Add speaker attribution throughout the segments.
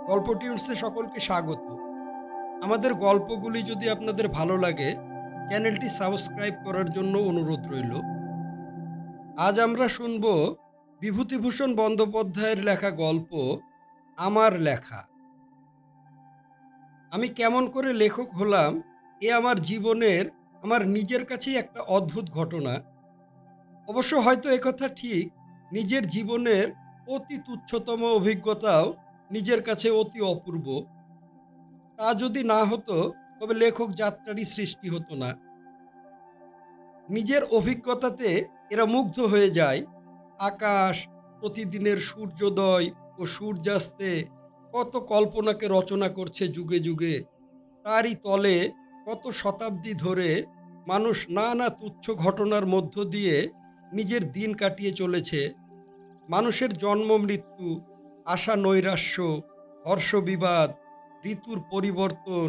Speaker 1: গল্প টিউনসে সকলকে স্বাগত। আমাদের গল্পগুলি যদি আপনাদের ভালো লাগে, চ্যানেলটি সাবস্ক্রাইব করার জন্য অনুরোধ রইল। আজ আমরা শুনব বিভূতিভূষণ বন্দ্যোপাধ্যায়ের লেখা গল্প আমার লেখা। আমি কেমন করে লেখক হলাম, এ আমার জীবনের আমার নিজের কাছেই একটা অদ্ভুত ঘটনা। অবশ্য হয়তো একথা ঠিক, নিজের জীবনের অতি তুচ্ছতম অভিজ্ঞতাও নিজের কাছে অতি অপূর্ব। তা যদি না হতো, তবে লেখক যাত্রারই সৃষ্টি হতো না। নিজের অভিজ্ঞতাতে এরা মুগ্ধ হয়ে যায়। আকাশ, প্রতিদিনের সূর্যোদয় ও সূর্যাস্তে কত কল্পনাকে রচনা করছে যুগে যুগে। তারই তলে কত শতাব্দী ধরে মানুষ নানা তুচ্ছ ঘটনার মধ্য দিয়ে নিজের দিন কাটিয়ে চলেছে। মানুষের জন্ম মৃত্যু, আশা নৈরাশ্য, হর্ষ বিবাদ, ঋতুর পরিবর্তন,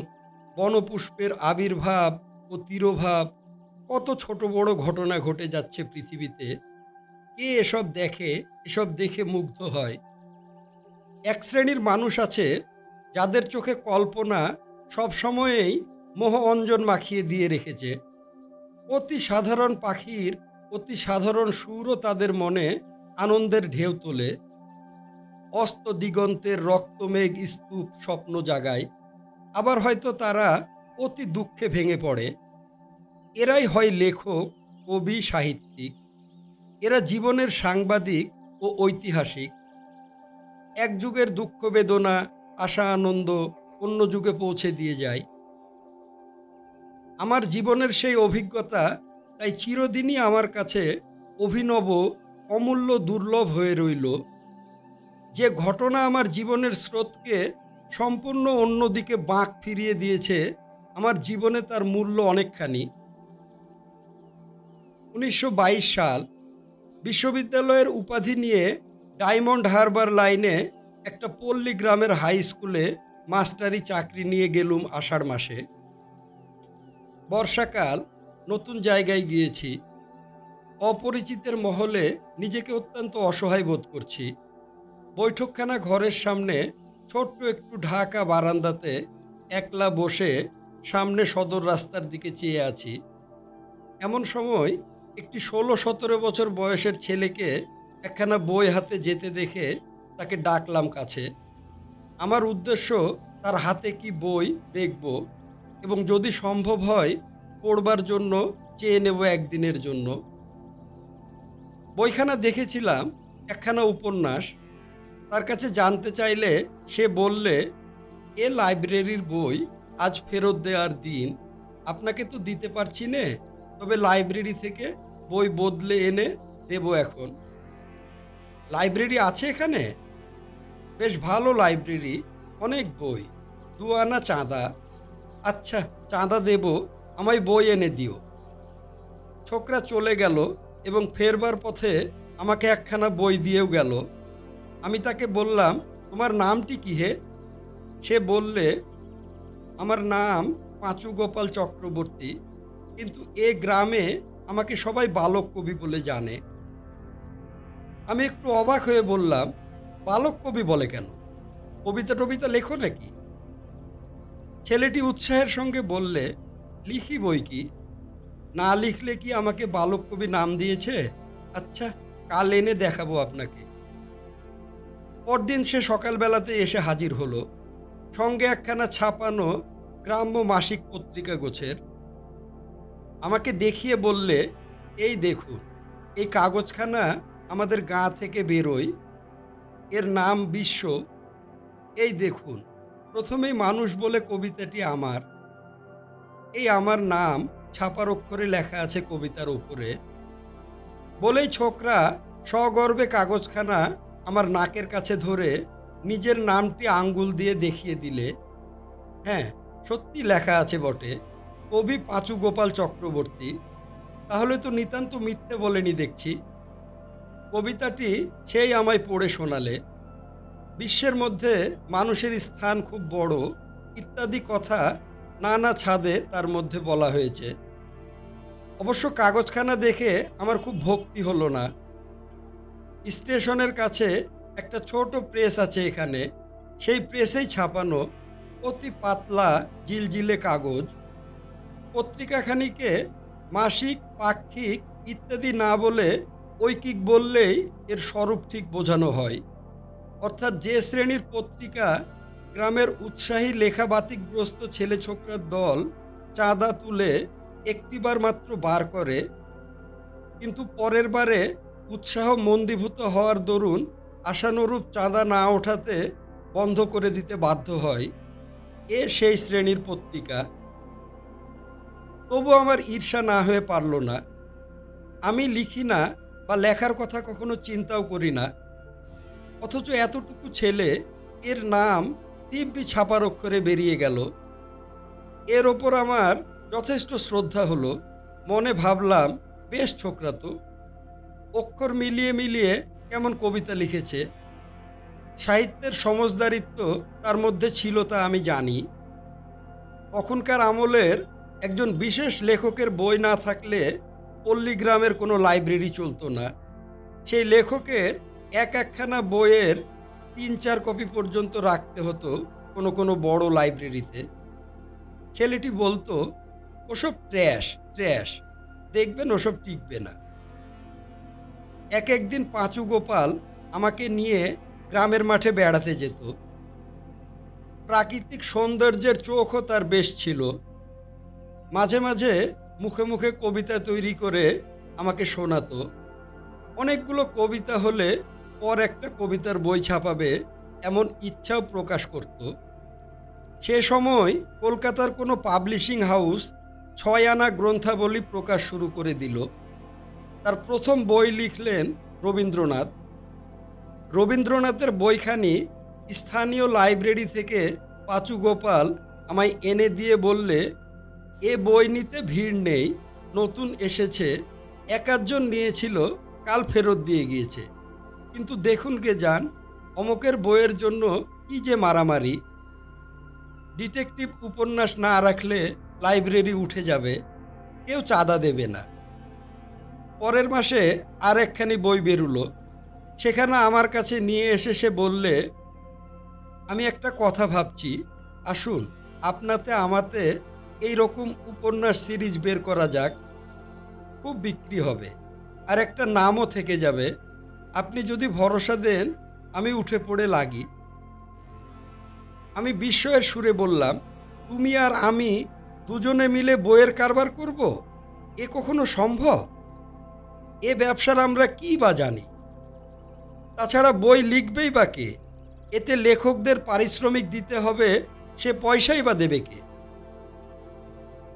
Speaker 1: বনপুষ্পের আবির্ভাব ও তিরোভাব, কত ছোট বড় ঘটনা ঘটে যাচ্ছে পৃথিবীতে। কে এসব দেখে, এসব দেখে মুগ্ধ হয়? এক শ্রেণীর মানুষ আছে যাদের চোখে কল্পনা সবসময়েই মোহ অঞ্জন মাখিয়ে দিয়ে রেখেছে। অতি সাধারণ পাখির অতি সাধারণ সুরও তাদের মনে আনন্দের ঢেউ তোলে। অস্ত দিগন্তের রক্তমেঘ স্তূপ স্বপ্ন জাগায়। আবার হয়তো তারা অতি দুঃখে ভেঙে পড়ে। এরাই হয় লেখক, কবি, সাহিত্যিক। এরা জীবনের সাংবাদিক ও ঐতিহাসিক। এক যুগের দুঃখ বেদনা, আশা আনন্দ অন্য যুগে পৌঁছে দিয়ে যায়। আমার জীবনের সেই অভিজ্ঞতা তাই চিরদিনই আমার কাছে অভিনব, অমূল্য, দুর্লভ হয়ে রইল। যে ঘটনা আমার জীবনের স্রোতকে সম্পূর্ণ অন্যদিকে বাঁক ফিরিয়ে দিয়েছে, আমার জীবনে তার মূল্য অনেকখানি। ১৯২২ সাল, বিশ্ববিদ্যালয়ের উপাধি নিয়ে ডায়মন্ড হারবার লাইনে একটা পল্লী গ্রামের হাই স্কুলে মাস্টারি চাকরি নিয়ে গেলুম আষাঢ় মাসে। বর্ষাকাল, নতুন জায়গায় গিয়েছি। অপরিচিতের মহলে নিজেকে অত্যন্ত অসহায় বোধ করছি। বৈঠকখানা ঘরের সামনে ছোট্ট একটু ঢাকা বারান্দাতে একলা বসে সামনে সদর রাস্তার দিকে চেয়ে আছি। এমন সময় একটি ১৬-১৭ বছর বয়সের ছেলেকে একখানা বই হাতে যেতে দেখে তাকে ডাকলাম কাছে। আমার উদ্দেশ্য তার হাতে কি বই দেখব এবং যদি সম্ভব হয় পড়বার জন্য চেয়ে নেব একদিনের জন্য। বইখানা দেখেছিলাম একখানা উপন্যাস। তার কাছে জানতে চাইলে সে বললে, এ লাইব্রেরির বই, আজ ফেরত দেওয়ার দিন। আপনাকে তো দিতে পারছি নে, তবে লাইব্রেরি থেকে বই বদলে এনে দেব এখন। লাইব্রেরি আছে এখানে? বেশ ভালো লাইব্রেরি, অনেক বই, ২ আনা চাঁদা। আচ্ছা, চাঁদা দেব, আমায় বই এনে দিও। ছোকরা চলে গেল এবং ফেরবার পথে আমাকে একখানা বই দিয়েও গেল। আমি তাকে বললাম, তোমার নামটি কি হে? সে বললে, আমার নাম পাঁচু গোপাল চক্রবর্তী, কিন্তু এ গ্রামে আমাকে সবাই বালক কবি বলে জানে। আমি একটু অবাক হয়ে বললাম, বালক কবি বলে কেন? কবিতা টবিতা লেখো নাকি? ছেলেটি উৎসাহের সঙ্গে বললে, লিখি বই কি, না লিখলে কি আমাকে বালক কবি নাম দিয়েছে? আচ্ছা, কাল এনে দেখাবো আপনাকে। পরদিন সে সকালবেলাতে এসে হাজির হলো, সঙ্গে একখানা ছাপানো গ্রাম্য মাসিক পত্রিকা গোছের। আমাকে দেখিয়ে বললে, এই দেখুন, এই কাগজখানা আমাদের গাঁ থেকে বেরোয়, এর নাম বিশ্ব। এই দেখুন, প্রথমেই মানুষ বলে কবিতাটি আমার। এই আমার নাম ছাপার অক্ষরে লেখা আছে কবিতার উপরে। বলেই ছোকরা সগর্বে কাগজখানা আমার নাকের কাছে ধরে নিজের নামটি আঙ্গুল দিয়ে দেখিয়ে দিলে। হ্যাঁ, সত্যি লেখা আছে বটে, কবি পাঁচু গোপাল চক্রবর্তী। তাহলে তো নিতান্ত মিথ্যে বলেনি দেখছি। কবিতাটি সেই আমায় পড়ে শোনালে। বিশ্বের মধ্যে মানুষের স্থান খুব বড় ইত্যাদি কথা নানা ছাদে তার মধ্যে বলা হয়েছে। অবশ্য কাগজখানা দেখে আমার খুব ভক্তি হলো না। স্টেশনের কাছে একটা ছোট প্রেস আছে এখানে, সেই প্রেসেই ছাপানো অতি পাতলা জিলজিলে কাগজ। পত্রিকাখানিকে মাসিক, পাক্ষিক ইত্যাদি না বলে ঐকিক বললেই এর স্বরূপ ঠিক বোঝানো হয়। অর্থাৎ যে শ্রেণীর পত্রিকা গ্রামের উৎসাহী লেখাবাতিকগ্রস্ত ছেলে ছোকরার দল চাঁদা তুলে একটিবার মাত্র বার করে, কিন্তু পরের বারে উৎসাহ মন্দীভূত হওয়ার দরুন আশানুরূপ চাঁদা না ওঠাতে বন্ধ করে দিতে বাধ্য হয়, এ সেই শ্রেণীর পত্রিকা। তবু আমার ঈর্ষা না হয়ে পারল না। আমি লিখি না বা লেখার কথা কখনো চিন্তাও করি না, অথচ এতটুকু ছেলে, এর নাম দিব্যি ছাপার অক্ষরে বেরিয়ে গেল। এর ওপর আমার যথেষ্ট শ্রদ্ধা হলো। মনে ভাবলাম, বেশ ছোকরা তো, অক্ষর মিলিয়ে মিলিয়ে কেমন কবিতা লিখেছে। সাহিত্যের সমজদারিত্ব তার মধ্যে ছিল তা আমি জানি। তখনকার আমলের একজন বিশেষ লেখকের বই না থাকলে পল্লীগ্রামের কোনো লাইব্রেরি চলতো না। সেই লেখকের একখানা বইয়ের ৩-৪ কপি পর্যন্ত রাখতে হতো কোনো কোনো বড় লাইব্রেরিতে। ছেলেটি বলতো, ওসব ট্র্যাশ ট্র্যাশ, দেখবেন ওসব টিকবে না। এক একদিন পাঁচু গোপাল আমাকে নিয়ে গ্রামের মাঠে বেড়াতে যেত। প্রাকৃতিক সৌন্দর্যের চোখও তার বেশ ছিল। মাঝে মাঝে মুখে মুখে কবিতা তৈরি করে আমাকে শোনাতো। অনেকগুলো কবিতা হলে পর একটা কবিতার বই ছাপাবে এমন ইচ্ছাও প্রকাশ করত। সে সময় কলকাতার কোনো পাবলিশিং হাউস ৬ আনা গ্রন্থাবলী প্রকাশ শুরু করে দিল। তার প্রথম বই লিখলেন রবীন্দ্রনাথ। রবীন্দ্রনাথের বইখানি স্থানীয় লাইব্রেরি থেকে পাঁচু গোপাল আমায় এনে দিয়ে বললে, এ বই নিতে ভিড় নেই, নতুন এসেছে, এক-আধজন নিয়েছিল, কাল ফেরত দিয়ে গিয়েছে, কিন্তু দেখুন গে যান, অমকের বইয়ের জন্য কি যে মারামারি। ডিটেকটিভ উপন্যাস না রাখলে লাইব্রেরি উঠে যাবে, কেউ চাঁদা দেবে না। পরের মাসে আর একখানি বই বেরুলো। সেখানে আমার কাছে নিয়ে এসে সে বললে, আমি একটা কথা ভাবছি, আসুন আপনাতে আমাতে এই রকম উপন্যাস সিরিজ বের করা যাক, খুব বিক্রি হবে, আর একটা নামও থেকে যাবে। আপনি যদি ভরসা দেন আমি উঠে পড়ে লাগি। আমি বিস্ময়ের সুরে বললাম, তুমি আর আমি দুজনে মিলে বইয়ের কারবার করব? এ কখনো সম্ভব? এ ব্যবসার আমরা কি বা জানি? তাছাড়া বই লিখবেই বা কে? এতে লেখকদের পারিশ্রমিক দিতে হবে, সে পয়সাই বা দেবে কে?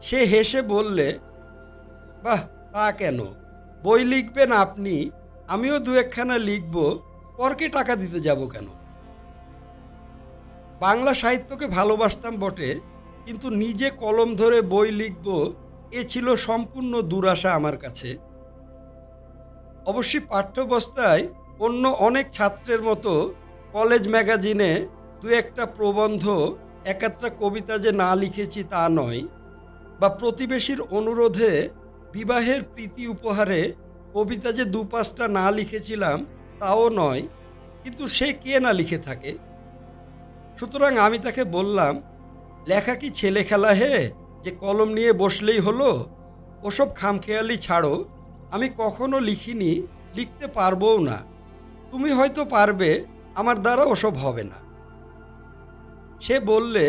Speaker 1: সে হেসে বললে, বাহ, তা কেন, বই লিখবেন আপনি, আমিও দু একখানা লিখব, পরকে টাকা দিতে যাব কেন? বাংলা সাহিত্যকে ভালোবাসতাম বটে, কিন্তু নিজে কলম ধরে বই লিখব, এ ছিল সম্পূর্ণ দুরাশা আমার কাছে। অবশ্যই পাঠ্যাবস্থায় অন্য অনেক ছাত্রের মতো কলেজ ম্যাগাজিনে দু একটা প্রবন্ধ, এক-আধটা কবিতা যে না লিখেছি তা নয়, বা প্রতিবেশীর অনুরোধে বিবাহের প্রীতি উপহারে কবিতা যে ২-৫টা না লিখেছিলাম তাও নয়, কিন্তু সে কে না লিখে থাকে। সুতরাং আমি তাকে বললাম, লেখা কি ছেলে খেলা হে, যে কলম নিয়ে বসলেই হলো? ওসব খামখেয়ালি ছাড়ো, আমি কখনো লিখিনি, লিখতে পারবও না। তুমি হয়তো পারবে, আমার দ্বারা ওসব হবে না। সে বললে,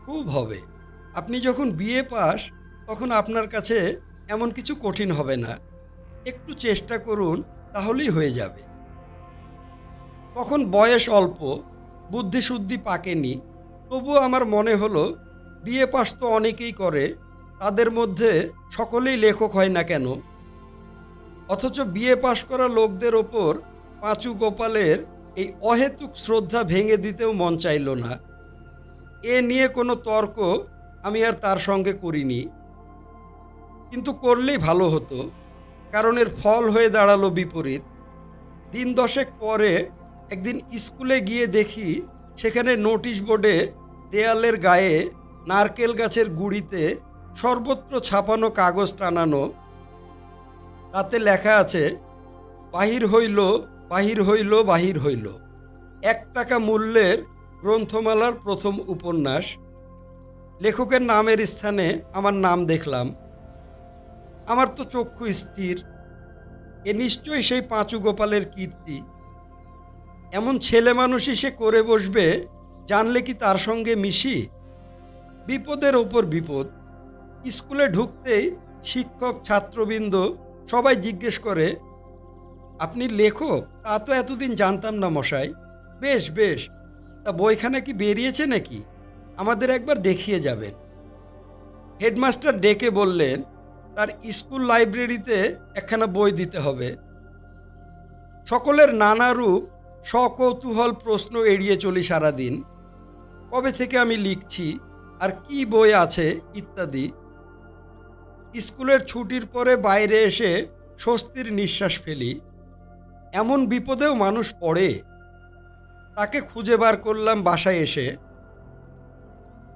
Speaker 1: খুব হবে, আপনি যখন বিএ পাস তখন আপনার কাছে এমন কিছু কঠিন হবে না, একটু চেষ্টা করুন, তাহলেই হয়ে যাবে। তখন বয়স অল্প, বুদ্ধিশুদ্ধি পাকেনি, তবুও আমার মনে হলো, বিএ পাস তো অনেকেই করে, তাদের মধ্যে সকলেই লেখক হয় না কেন? অথচ বিএ পাস করা লোকদের ওপর পাঁচু গোপালের এই অহেতুক শ্রদ্ধা ভেঙে দিতেও মন চাইল না। এ নিয়ে কোনো তর্ক আমি আর তার সঙ্গে করিনি, কিন্তু করলেই ভালো হতো, কারণ এর ফল হয়ে দাঁড়ালো বিপরীত। দিন 10 পরে একদিন স্কুলে গিয়ে দেখি, সেখানে নোটিশ বোর্ডে দেয়ালের গায়ে নারকেল গাছের গুঁড়িতে সর্বত্র ছাপানো কাগজ টানানো। তাতে লেখা আছে, বাহির হইল, বাহির হইল, বাহির হইল, 1 টাকা মূল্যের গ্রন্থমালার প্রথম উপন্যাস। লেখকের নামের স্থানে আমার নাম দেখলাম। আমার তো চক্ষু স্থির। এ নিশ্চয়ই সেই পাঁচু গোপালের কীর্তি। এমন ছেলে মানুষই সে করে বসবে, জানলে কি তার সঙ্গে মিশি? বিপদের ওপর বিপদ। স্কুলে ঢুকতেই শিক্ষক ছাত্রবৃন্দ সবাই জিজ্ঞেস করে, আপনি লেখক? তা তো এতদিন জানতাম না মশাই। বেশ বেশ, তা বইখানা কি বেরিয়েছে নাকি? আমাদের একবার দেখিয়ে যাবেন। হেডমাস্টার ডেকে বললেন, তার স্কুল লাইব্রেরিতে একখানা বই দিতে হবে। সকলের নানা রূপ সকৌতূহল প্রশ্ন এড়িয়ে চলি সারাদিন। কবে থেকে আমি লিখছি, আর কি বই আছে ইত্যাদি। স্কুলের ছুটির পরে বাইরে এসে স্বস্তির নিঃশ্বাস ফেলি। এমন বিপদেও মানুষ পড়ে। তাকে খুঁজে বার করলাম বাসায় এসে।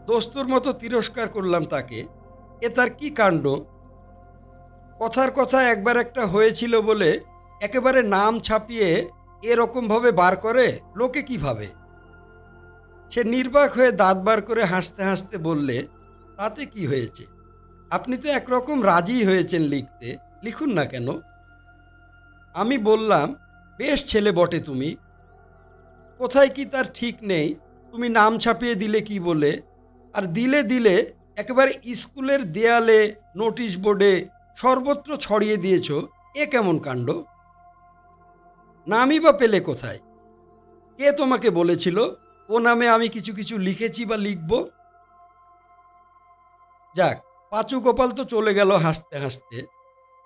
Speaker 1: দস্তুর মতো তিরস্কার করলাম তাকে। এ তার কি কাণ্ড! কথার কথা একবার একটা হয়েছিল বলে একেবারে নাম ছাপিয়ে এরকমভাবে বার করে, লোকে কি ভাবে? সে নির্বাক হয়ে দাঁত বার করে হাসতে হাসতে বললে, তাতে কি হয়েছে? আপনি তো একরকম রাজি হয়েছেন লিখতে, লিখুন না কেন? আমি বললাম, বেশ ছেলে বটে তুমি। কোথায় কি তার ঠিক নেই। তুমি নাম ছাপিয়ে দিলে কি বলে, আর দিলে দিলে একেবারে স্কুলের দেয়ালে, নোটিশ বোর্ডে সর্বত্র ছড়িয়ে দিয়েছ। এ কেমন কাণ্ড! নামই বা পেলে কোথায়? কে তোমাকে বলেছিল ও নামে আমি কিছু কিছু লিখেছি বা লিখব? যাক, পাঁচু গোপাল তো চলে গেল হাসতে হাসতে।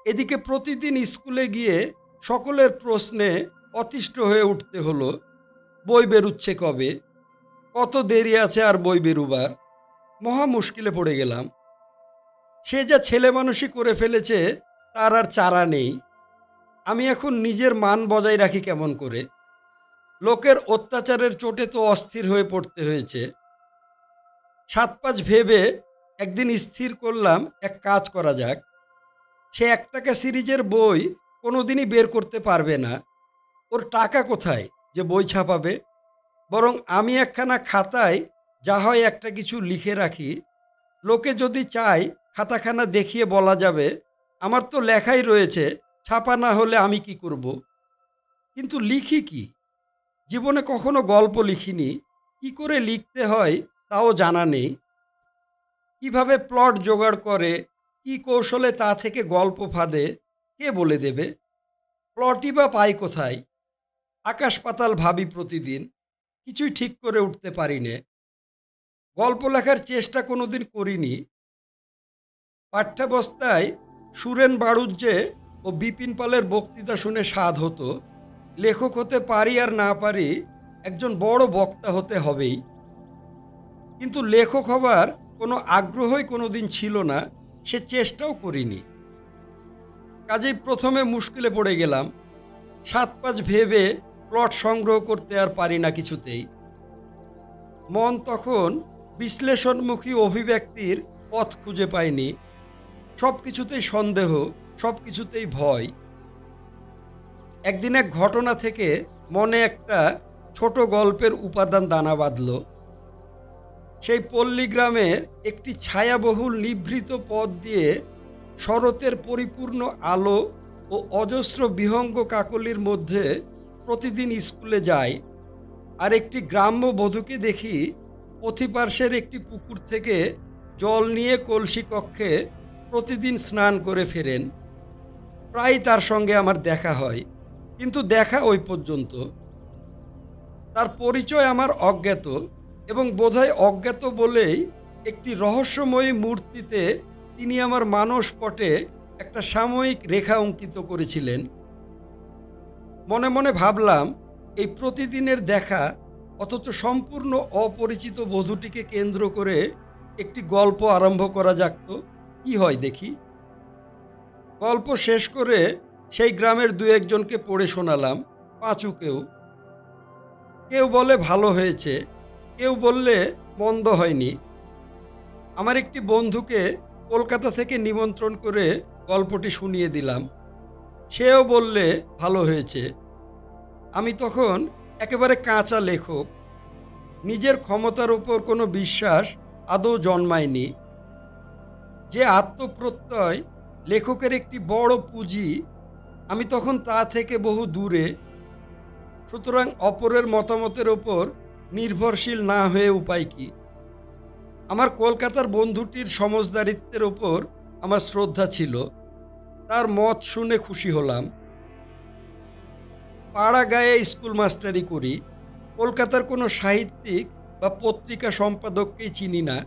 Speaker 1: এদিকে প্রতিদিন স্কুলে গিয়ে সকলের প্রশ্নে অতিষ্ঠ হয়ে উঠতে হলো, বই বেরুচ্ছে কবে? কত দেরি আছে আর বই বেরুবার? মহা মুশকিলে পড়ে গেলাম। সে যা ছেলে মানুষই করে ফেলেছে, তার আর চারা নেই। আমি এখন নিজের মান বজায় রাখি কেমন করে? লোকের অত্যাচারের চোটে তো অস্থির হয়ে পড়তে হয়েছে। সাত পাঁচ ভেবে একদিন স্থির করলাম, এক কাজ করা যাক। সে ১ টাকা সিরিজের বই কোনোদিনই বের করতে পারবে না। ওর টাকা কোথায় যে বই ছাপাবে? বরং আমি একখানা খাতায় যা হয় একটা কিছু লিখে রাখি। লোকে যদি চায়, খাতাখানা দেখিয়ে বলা যাবে, আমার তো লেখাই রয়েছে, ছাপা না হলে আমি কি করব? কিন্তু লিখি কি? জীবনে কখনো গল্প লিখিনি। কি করে লিখতে হয় তাও জানা নেই। কিভাবে প্লট জোগাড় করে, কি কৌশলে তা থেকে গল্প ফাঁদে, কে বলে দেবে? প্লটই বা পাই কোথায়? আকাশ পাতাল ভাবি প্রতিদিন, কিছুই ঠিক করে উঠতে পারি নে। গল্প লেখার চেষ্টা কোনোদিন করিনি। পাঠ্যাবস্থায় সুরেন বাড়ুজ্যে ও বিপিন পালের বক্তৃতা শুনে স্বাদ হতো। লেখক হতে পারি আর না পারি, একজন বড় বক্তা হতে হবেই। কিন্তু লেখক হবার কোনো আগ্রহই কোনোদিন ছিল না, সে চেষ্টাও করিনি। কাজেই প্রথমে মুশকিলে পড়ে গেলাম। ৭-৫ ভেবে প্লট সংগ্রহ করতে আর পারি না কিছুতেই। মন তখন বিশ্লেষণমুখী অভিব্যক্তির পথ খুঁজে পায়নি। সব কিছুতেই সন্দেহ, সব কিছুতেই ভয়। একদিন এক ঘটনা থেকে মনে একটা ছোট গল্পের উপাদান দানা বাঁধল। সেই পল্লী গ্রামের একটি ছায়াবহুল নিভৃত পথ দিয়ে শরতের পরিপূর্ণ আলো ও অজস্র বিহঙ্গ কাকলির মধ্যে প্রতিদিন স্কুলে যাই। আর একটি গ্রাম্য বধূকে দেখি পথিপার্শ্বের একটি পুকুর থেকে জল নিয়ে কলসি কক্ষে প্রতিদিন স্নান করে ফেরেন। প্রায় তার সঙ্গে আমার দেখা হয়, কিন্তু দেখা ওই পর্যন্ত। তার পরিচয় আমার অজ্ঞাত, এবং বোধহয় অজ্ঞাত বলেই একটি রহস্যময়ী মূর্তিতে তিনি আমার মানসপটে একটা সাময়িক রেখা অঙ্কিত করেছিলেন। মনে মনে ভাবলাম, এই প্রতিদিনের দেখা অথচ সম্পূর্ণ অপরিচিত বধূটিকে কেন্দ্র করে একটি গল্প আরম্ভ করা যাক তো, কি হয় দেখি। গল্প শেষ করে সেই গ্রামের ২-১ জনকে পড়ে শোনালাম, পাঁচুকেও। কেউ বলে ভালো হয়েছে, কেউ বললে মন্দ হয়নি। আমার একটি বন্ধুকে কলকাতা থেকে নিমন্ত্রণ করে গল্পটি শুনিয়ে দিলাম। সেও বললে ভালো হয়েছে। আমি তখন একেবারে কাঁচা লেখক। নিজের ক্ষমতার উপর কোনো বিশ্বাস আদৌ জন্মায়নি। যে আত্মপ্রত্যয় লেখকের একটি বড় পুঁজি, আমি তখন তা থেকে বহু দূরে। সুতরাং অপরের মতামতের ওপর নির্ভরশীল না হয়ে উপায় কি? আমার কলকাতার বন্ধুটির সমজদারিত্বের ওপর আমার শ্রদ্ধা ছিল। তার মত শুনে খুশি হলাম। পাড়া গায়ে স্কুল মাস্টারি করি। কলকাতার কোনো সাহিত্যিক বা পত্রিকা সম্পাদককেই চিনি না।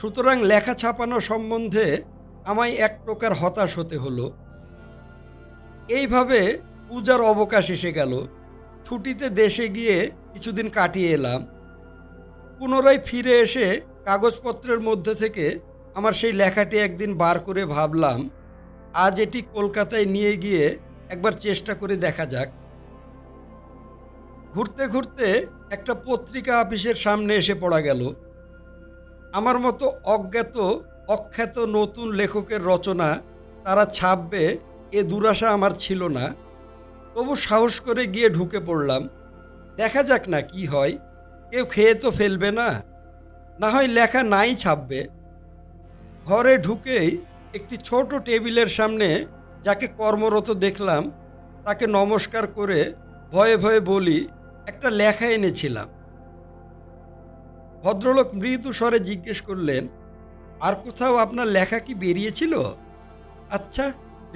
Speaker 1: সুতরাং লেখা ছাপানো সম্বন্ধে আমায় এক প্রকার হতাশ হতে হলো। এইভাবে পূজার অবকাশ এসে গেল। ছুটিতে দেশে গিয়ে কিছুদিন কাটিয়ে এলাম। পুনরায় ফিরে এসে কাগজপত্রের মধ্যে থেকে আমার সেই লেখাটি একদিন বার করে ভাবলাম, আজ এটি কলকাতায় নিয়ে গিয়ে একবার চেষ্টা করে দেখা যাক। ঘুরতে ঘুরতে একটা পত্রিকা অফিসের সামনে এসে পড়া গেল। আমার মতো অজ্ঞাত অখ্যাত নতুন লেখকের রচনা তারা ছাপবে এ দুরাশা আমার ছিল না। তবু সাহস করে গিয়ে ঢুকে পড়লাম। দেখা যাক না কি হয়, কেউ খেয়ে তো ফেলবে না, না হয় লেখা নাই ছাপবে। ঘরে ঢুকেই একটি ছোট টেবিলের সামনে যাকে কর্মরত দেখলাম তাকে নমস্কার করে ভয়ে ভয়ে বলি, একটা লেখা এনেছিলাম। ভদ্রলোক মৃদু স্বরে জিজ্ঞেস করলেন, আর কোথাও আপনার লেখা কি বেরিয়েছিল? আচ্ছা,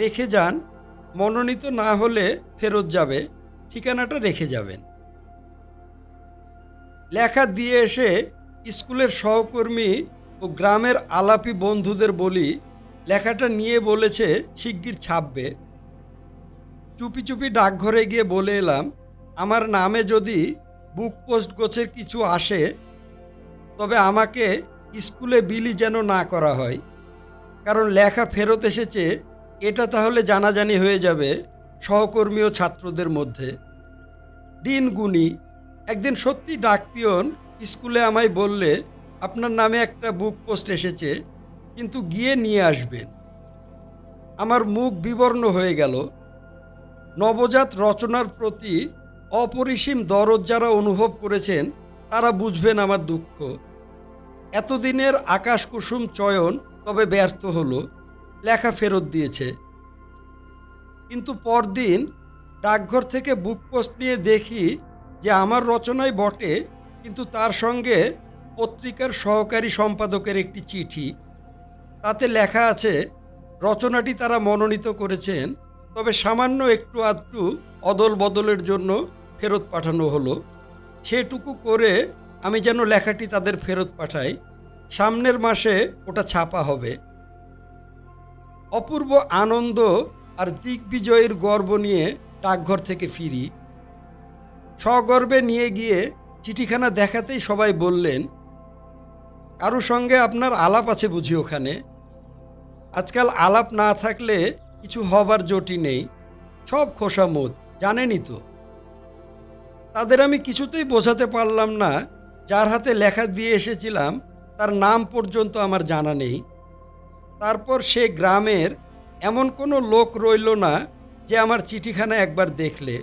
Speaker 1: রেখে যান, মনোনীত না হলে ফেরত যাবে, ঠিকানাটা রেখে যাবেন। লেখা দিয়ে এসে স্কুলের সহকর্মী ও গ্রামের আলাপি বন্ধুদের বলি, লেখাটা নিয়ে বলেছে শিগগির ছাপবে। চুপি চুপি ডাকঘরে গিয়ে বলে এলাম, আমার নামে যদি বুক পোস্ট গোছের কিছু আসে তবে আমাকে স্কুলে বিলি যেন না করা হয়, কারণ লেখা ফেরত এসেছে এটা তাহলে জানাজানি হয়ে যাবে সহকর্মী ও ছাত্রদের মধ্যে। দিন গুনি। একদিন সত্যি ডাকপিয়ন স্কুলে আমায় বললে, আপনার নামে একটা বুক পোস্ট এসেছে, কিন্তু গিয়ে নিয়ে আসবেন। আমার মুখ বিবর্ণ হয়ে গেল। নবজাত রচনার প্রতি অপরিসীম দরদ যারা অনুভব করেছেন তারা বুঝবেন আমার দুঃখ। এতদিনের আকাশকুসুম চয়ন তবে ব্যর্থ হলো, লেখা ফেরত দিয়েছে। কিন্তু পরদিন ডাকঘর থেকে বুক পোস্ট নিয়ে দেখি যে আমার রচনাই বটে, কিন্তু তার সঙ্গে পত্রিকার সহকারী সম্পাদকের একটি চিঠি। তাতে লেখা আছে রচনাটি তারা মনোনীত করেছেন, তবে সামান্য একটু আধটু অদল বদলের জন্য ফেরত পাঠানো হলো। সেটুকু করে আমি যেন লেখাটি তাদের ফেরত পাঠাই, সামনের মাসে ওটা ছাপা হবে। অপূর্ব আনন্দ আর দিগ্বিজয়ের গর্ব নিয়ে ডাকঘর থেকে ফিরি। সগর্বে নিয়ে গিয়ে চিঠিখানা দেখাতেই সবাই বললেন, কারো সঙ্গে আপনার আলাপ আছে বুঝি ওখানে? আজকাল আলাপ না থাকলে কিছু হবার জোটই নেই, সব খোসামোদ, জানেনই তো। তাদের আমি কিছুতেই বোঝাতে পারলাম না যার হাতে লেখা দিয়ে এসেছিলাম তার নাম পর্যন্ত আমার জানা নেই। তারপর সে গ্রামের এমন কোনো লোক রইল না যে আমার চিঠিখানা একবার দেখলে।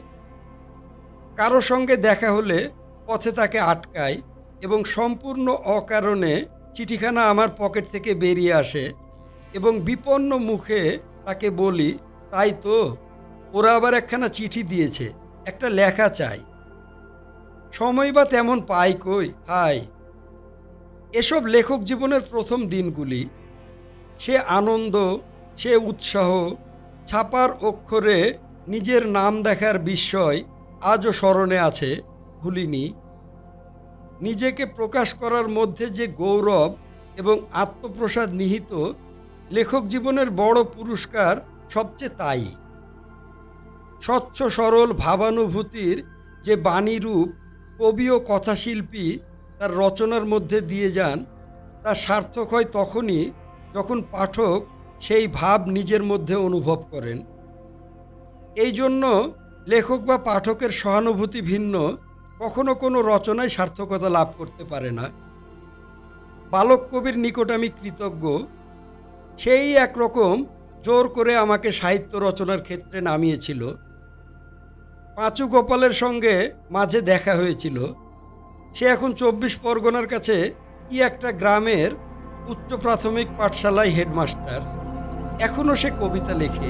Speaker 1: কারো সঙ্গে দেখা হলে পথে তাকে আটকায় এবং সম্পূর্ণ অকারণে চিঠিখানা আমার পকেট থেকে বেরিয়ে আসে এবং বিপন্ন মুখে তাকে বলি, তাই তো, ওরা আবার একখানা চিঠি দিয়েছে, একটা লেখা চাই। সময় বা তেমন পাই কই, হায়! এসব লেখক জীবনের প্রথম দিনগুলি। সে আনন্দ, সে উৎসাহ, ছাপার অক্ষরে নিজের নাম দেখার বিস্ময় আজও স্মরণে আছে, ভুলিনি। নিজেকে প্রকাশ করার মধ্যে যে গৌরব এবং আত্মপ্রসাদ নিহিত, লেখক জীবনের বড় পুরস্কার সবচেয়ে তাই। স্বচ্ছ সরল ভাবানুভূতির যে বাণীরূপ কবি ও কথাশিল্পী তার রচনার মধ্যে দিয়ে যান, তা সার্থক হয় তখনই যখন পাঠক সেই ভাব নিজের মধ্যে অনুভব করেন। এই জন্য লেখক বা পাঠকের সহানুভূতি ভিন্ন কখনো কোনো রচনায় সার্থকতা লাভ করতে পারে না। বালক কবির নিকট আমি কৃতজ্ঞ। সেই একরকম জোর করে আমাকে সাহিত্য রচনার ক্ষেত্রে নামিয়েছিল। পাঁচু গোপালের সঙ্গে মাঝে দেখা হয়েছিল। সে এখন ২৪ পরগনার কাছে কি একটা গ্রামের উচ্চ প্রাথমিক পাঠশালায় হেডমাস্টার। এখনও সে কবিতা লেখে।